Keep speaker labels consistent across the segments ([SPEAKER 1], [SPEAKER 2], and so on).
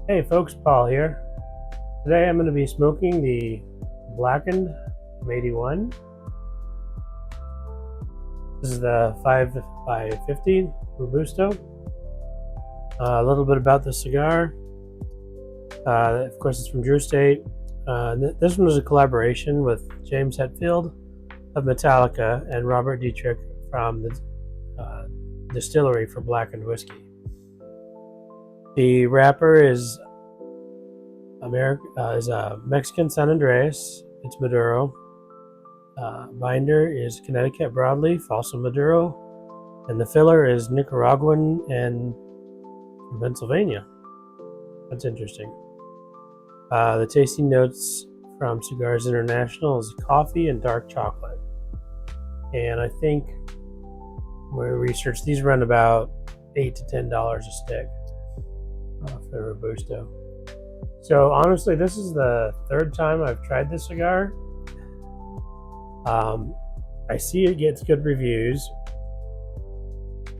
[SPEAKER 1] Hey folks, Paul here. Today I'm going to be smoking the Blackened M81. This is the 5x50 Robusto. A little bit about the cigar. Of course, it's from Drew State. This one was a collaboration with James Hetfield of Metallica and Robert Dietrich from the distillery for Blackened whiskey. The wrapper is Mexican San Andreas. It's Maduro. Binder is Connecticut broadleaf, also Maduro, and the filler is Nicaraguan and Pennsylvania. That's interesting. The tasting notes from Cigars International is coffee and dark chocolate. And I think when we researched, these run about $8 to $10 a stick for the Robusto. So honestly, this is the third time I've tried this cigar. I see it gets good reviews. I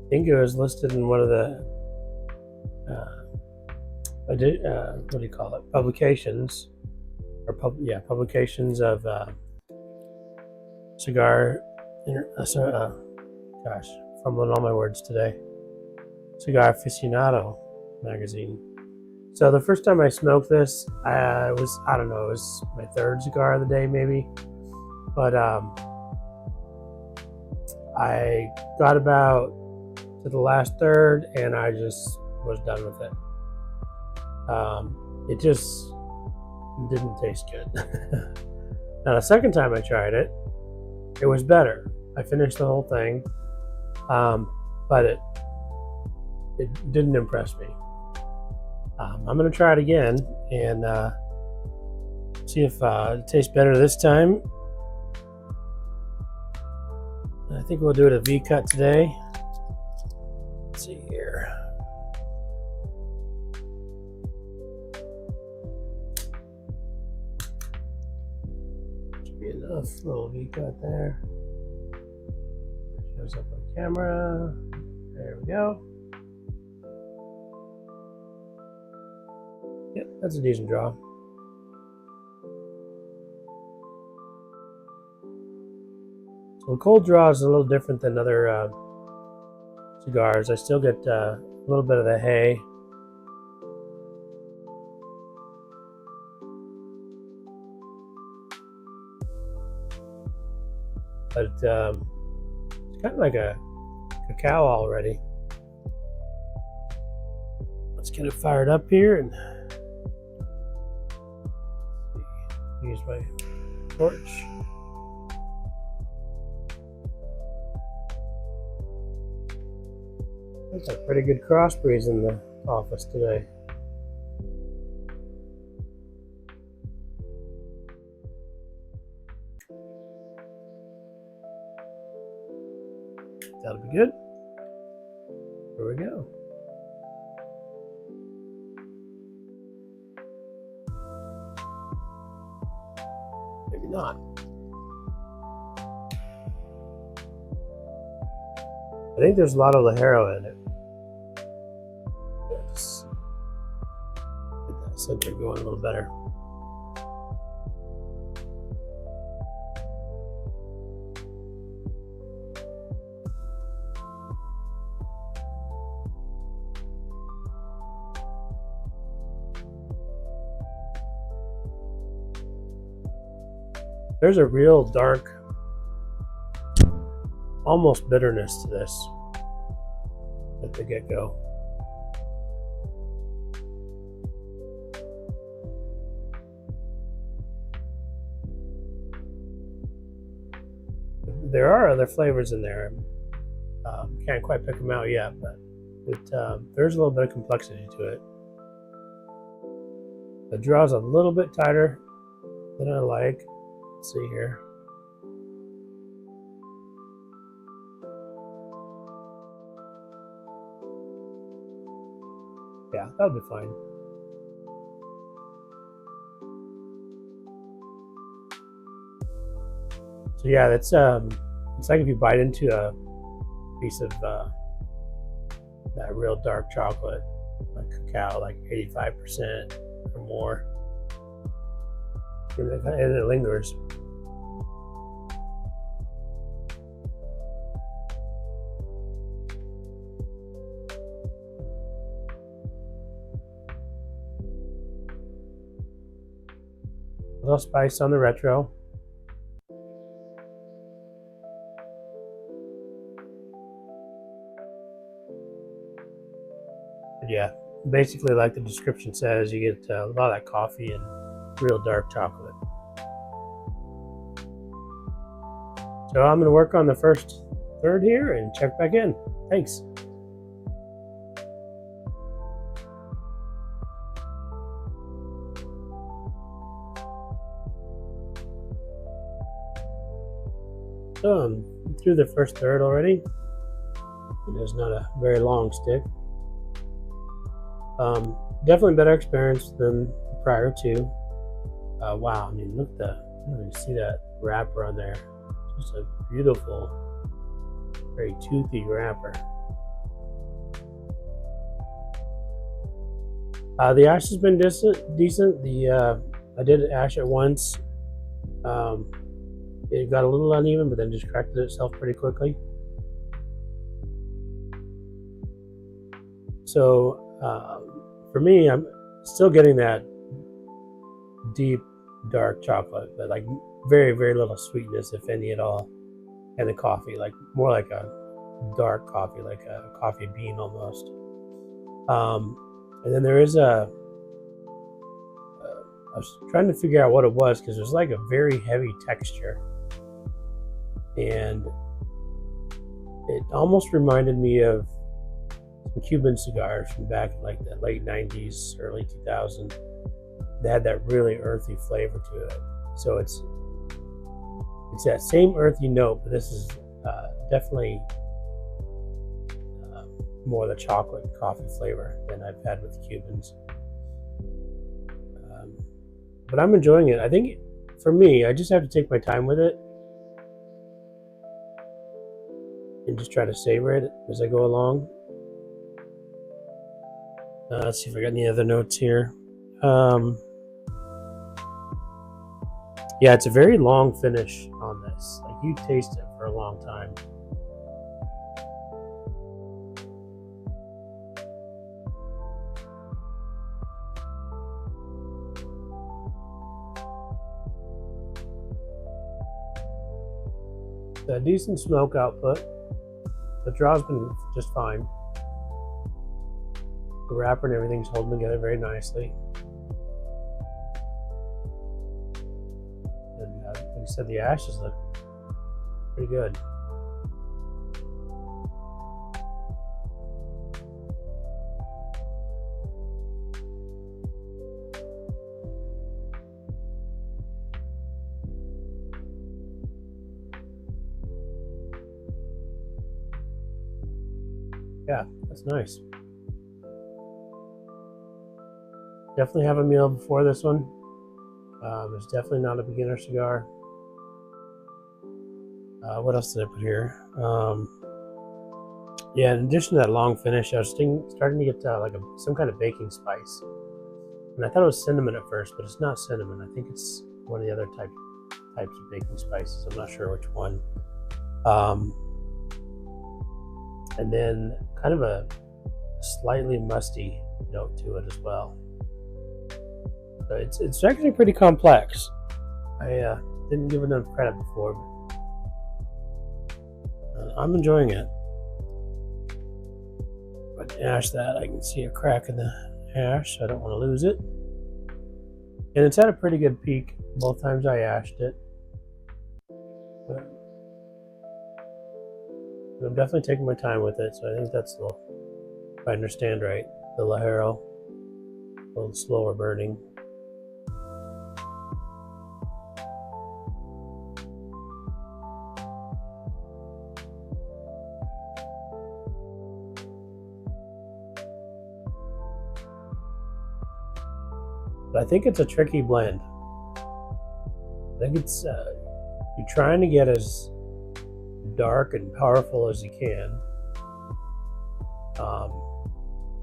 [SPEAKER 1] think it was listed in one of the what do you call it? Publications, or publications of cigar. Gosh, fumbling all my words today. Cigar Aficionado magazine. So the first time I smoked this, I don't know, it was my third cigar of the day maybe, but I got about to the last third and I just was done with it. It just didn't taste good. Now the second time I tried it, it was better. I finished the whole thing, but it didn't impress me. I'm going to try it again and see if it tastes better this time. I think we'll do it a V cut today. Let's see here. Should be enough little V cut there. Shows up on camera. There we go. Yep, that's a decent draw. So the cold draw is a little different than other cigars. I still get a little bit of the hay. But it's kind of like a cacao already. Let's get it fired up here and use my torch. That's a pretty good cross breeze in the office today. That'll be good. Here we go. Maybe not. I think there's a lot of Ligero in it. Let's get that center going a little better. There's a real dark, almost bitterness to this at the get-go. There are other flavors in there. Can't quite pick them out yet, but there's a little bit of complexity to it. The draw's a little bit tighter than I like. Let's see here. Yeah, that'll be fine. So yeah, that's it's like if you bite into a piece of that real dark chocolate. like cacao, like 85% or more, and it lingers. A little spice on the retro. But yeah, basically, like the description says, you get a lot of that coffee and real dark chocolate. So I'm going to work on the first third here and check back in. Thanks. So I'm through the first third already. It's not a very long stick. Definitely better experience than the prior two. Wow, I mean, look at you see that wrapper on there. Just a beautiful, very toothy wrapper. The ash has been decent. I did ash it once. It got a little uneven, but then just corrected itself pretty quickly. So for me, I'm still getting that deep, dark chocolate, but like very, very little sweetness, if any at all. And the coffee, like more like a dark coffee, like a coffee bean almost. And then there is I was trying to figure out what it was because there's like a very heavy texture. And it almost reminded me of some Cuban cigars from back in like the late 90s, early 2000s. They had that really earthy flavor to it. So it's that same earthy note, but this is definitely more the chocolate coffee flavor than I've had with Cubans. But I'm enjoying it. I think for me, I just have to take my time with it and just try to savor it as I go along. Let's see if I got any other notes here. Yeah, it's a very long finish on this. Like you taste it for a long time. A decent smoke output. The draw's been just fine. The wrapper and everything's holding together very nicely. And like I said, the ashes look pretty good. Yeah, that's nice. Definitely have a meal before this one. It's definitely not a beginner cigar. What else did I put here? Yeah, in addition to that long finish, I was starting to get like some kind of baking spice. And I thought it was cinnamon at first, but it's not cinnamon. I think it's one of the other types of baking spices. I'm not sure which one. And then kind of a slightly musty note to it as well. So it's actually pretty complex. I didn't give enough credit before, but I'm enjoying it. But ash that, I can see a crack in the ash, so I don't want to lose it. And it's at a pretty good peak both times I ashed it. But I'm definitely taking my time with it, so I think that's if I understand right, the Ligero, a little slower burning. But I think it's a tricky blend. I think it's you're trying to get as dark and powerful as you can,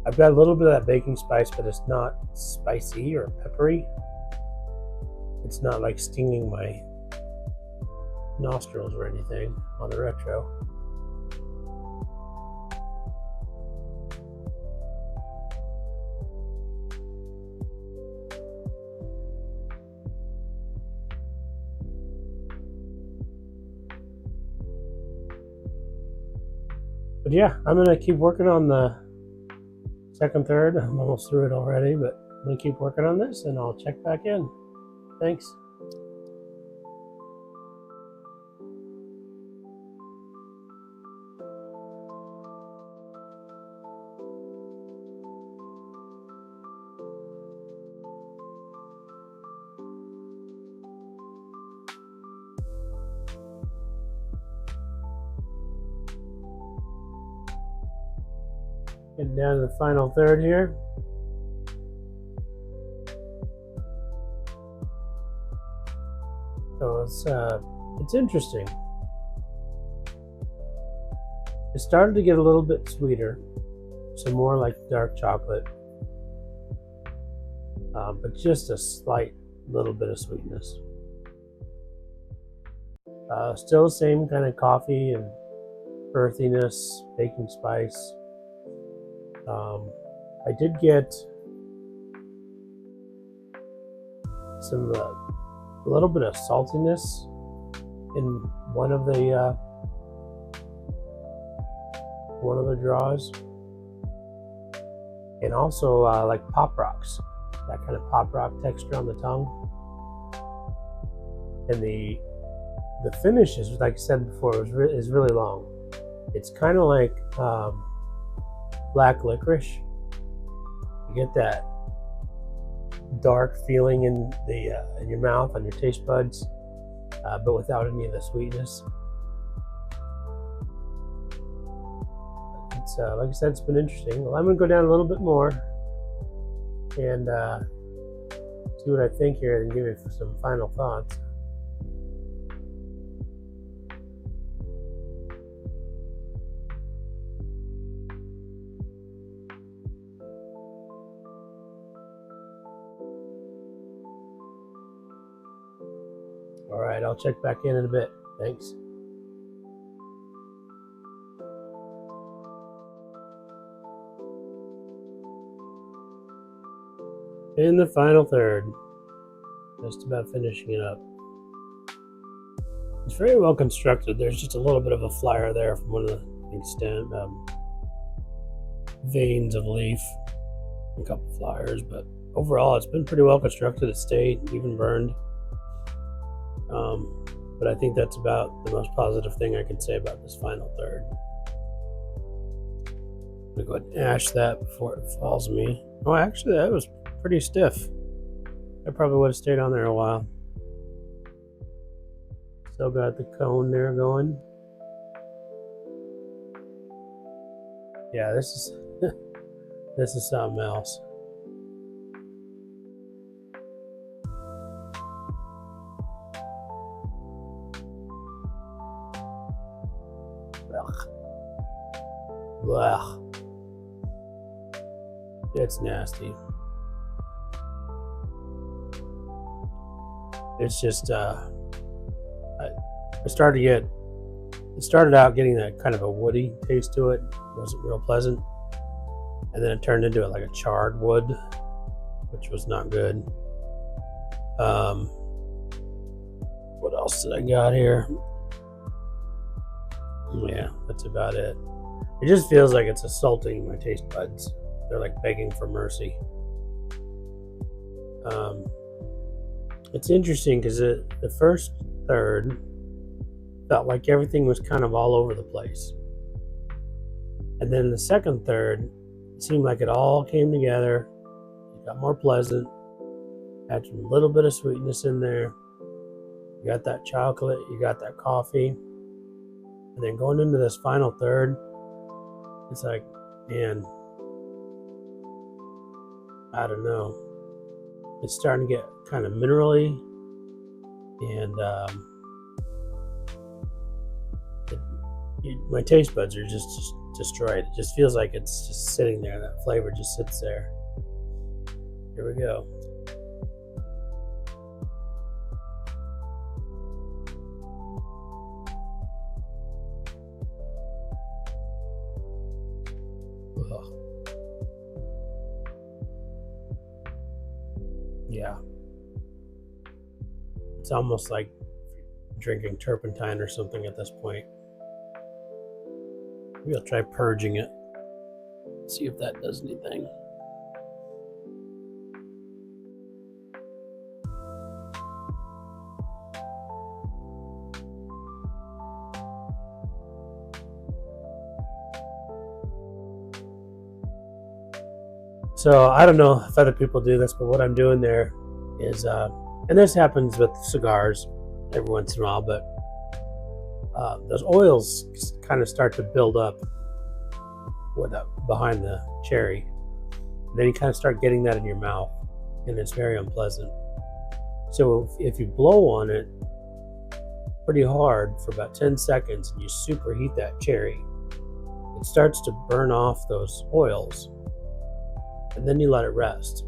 [SPEAKER 1] I've got a little bit of that baking spice, but it's not spicy or peppery. It's not like stinging my nostrils or anything on the retro. But yeah, I'm gonna keep working on the second third. I'm almost through it already, but I'm gonna keep working on this and I'll check back in. Thanks. Getting down to the final third here. So it's interesting. It started to get a little bit sweeter, so more like dark chocolate, but just a slight little bit of sweetness. Still the same kind of coffee and earthiness, baking spice. I did get a little bit of saltiness in one of the draws, and also like pop rocks, that kind of pop rock texture on the tongue. And the finish is, like I said before, is really long. It's kind of like black licorice. You get that dark feeling in your mouth, on your taste buds, but without any of the sweetness. It's like I said, it's been interesting. Well, I'm gonna go down a little bit more and see what I think here and give you some final thoughts. All right, I'll check back in a bit. Thanks. In the final third, just about finishing it up. It's very well constructed. There's just a little bit of a flyer there from one of the extent veins of leaf, a couple flyers, but overall it's been pretty well constructed. It stayed even burned. But I think that's about the most positive thing I can say about this final third. I'm gonna go ahead and ash that before it falls me. Oh, actually, that was pretty stiff. I probably would have stayed on there a while. Still got the cone there going. Yeah, this is this is something else. Blah. It's nasty. It's just I started out getting that kind of a woody taste to it. It wasn't real pleasant, and then it turned into like a charred wood, which was not good. What else did I got here? Yeah, that's about it. It just feels like it's assaulting my taste buds. They're like begging for mercy. It's interesting because the first third felt like everything was kind of all over the place. And then the second third, it seemed like it all came together. It got more pleasant. Had a little bit of sweetness in there. You got that chocolate, you got that coffee. And then going into this final third, it's like, man, I don't know. It's starting to get kind of minerally, and my taste buds are just destroyed. It just feels like it's just sitting there. That flavor just sits there. Here we go. Ugh. Yeah. It's almost like drinking turpentine or something at this point. Maybe I'll try purging it. See if that does anything. So I don't know if other people do this, but what I'm doing there is, and this happens with cigars every once in a while, but those oils kind of start to build up behind the cherry. And then you kind of start getting that in your mouth, and it's very unpleasant. So if you blow on it pretty hard for about 10 seconds and you superheat that cherry, it starts to burn off those oils. And then you let it rest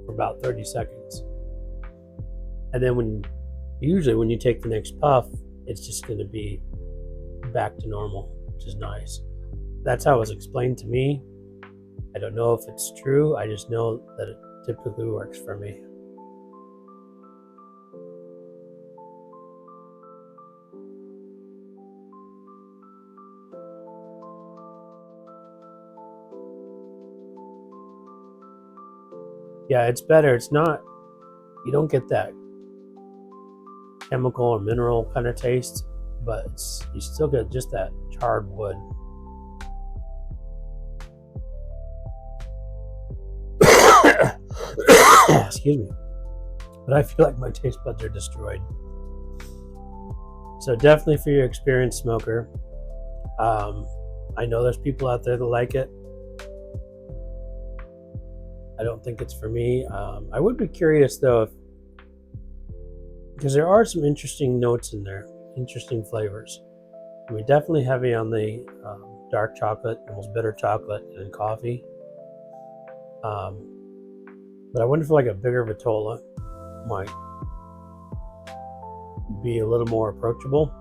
[SPEAKER 1] for about 30 seconds. And then usually when you take the next puff, it's just going to be back to normal, which is nice. That's how it was explained to me. I don't know if it's true. I just know that it typically works for me. Yeah, it's better. It's not, you don't get that chemical or mineral kind of taste, but you still get just that charred wood. Excuse me. But I feel like my taste buds are destroyed. So definitely for your experienced smoker. I know there's people out there that like it. I don't think it's for me. I would be curious though, because there are some interesting notes in there, interesting flavors. I mean, definitely heavy on the dark chocolate, almost bitter chocolate, and coffee. But I wonder if like a bigger Vitola might be a little more approachable.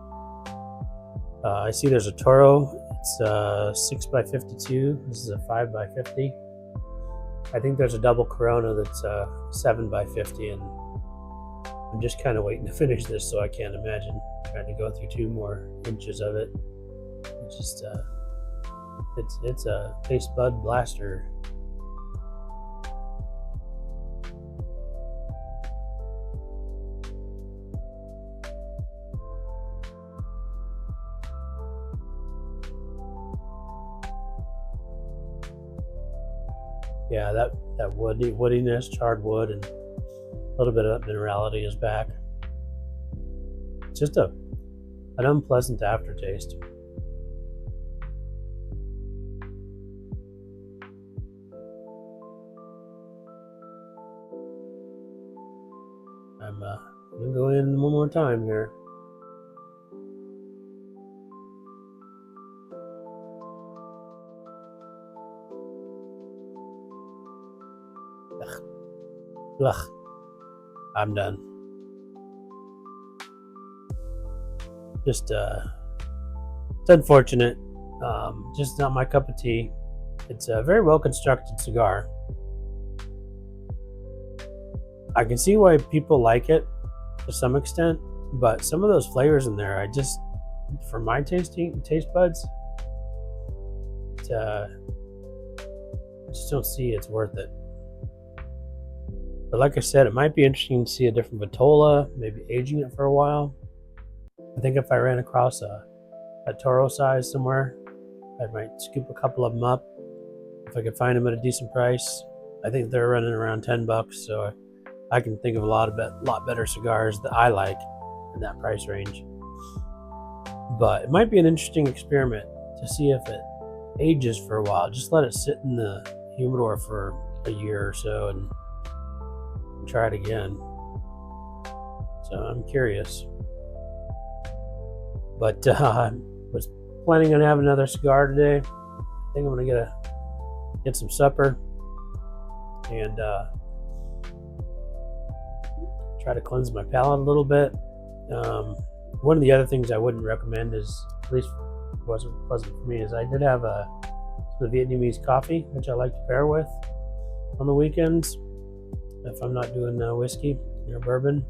[SPEAKER 1] I see there's a Toro. It's 6x52. This is a 5x50. I think there's a double Corona that's 7x50, and I'm just kind of waiting to finish this, so I can't imagine trying to go through 2 more inches of it. It's just it's a taste bud blaster. Yeah, that woodiness, charred wood, and a little bit of that minerality is back. It's just an unpleasant aftertaste. I'm gonna go in one more time here. Ugh, I'm done. Just it's unfortunate. Just not my cup of tea. It's a very well constructed cigar. I can see why people like it to some extent, but some of those flavors in there, for my taste buds, I just don't see it's worth it. But like I said, it might be interesting to see a different Vitola, maybe aging it for a while. I think if I ran across a Toro size somewhere, I might scoop a couple of them up if I could find them at a decent price. I think they're running around $10, so I can think of a lot better cigars that I like in that price range. But it might be an interesting experiment to see if it ages for a while. Just let it sit in the humidor for a year or so and try it again. So I'm curious. But was planning on having another cigar today. I think I'm gonna get some supper and try to cleanse my palate a little bit. One of the other things I wouldn't recommend is, at least wasn't pleasant for me, is I did have the Vietnamese coffee, which I like to pair with on the weekends if I'm not doing whiskey or bourbon.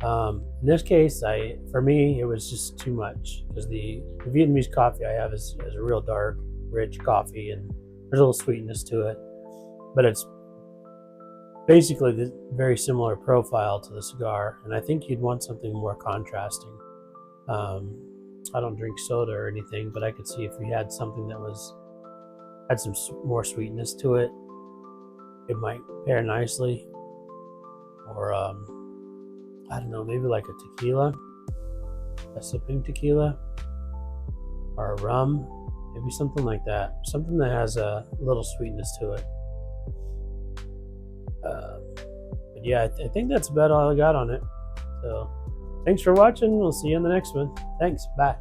[SPEAKER 1] In this case, for me, it was just too much, because the Vietnamese coffee I have is a real dark, rich coffee, and there's a little sweetness to it, but it's basically the very similar profile to the cigar, and I think you'd want something more contrasting. I don't drink soda or anything, but I could see if we had something that had some more sweetness to it, it might pair nicely. Or I don't know, maybe like a tequila, a sipping tequila, or a rum, maybe something like that. Something that has a little sweetness to it. But yeah, I think that's about all I got on it. So thanks for watching. We'll see you in the next one. Thanks. Bye.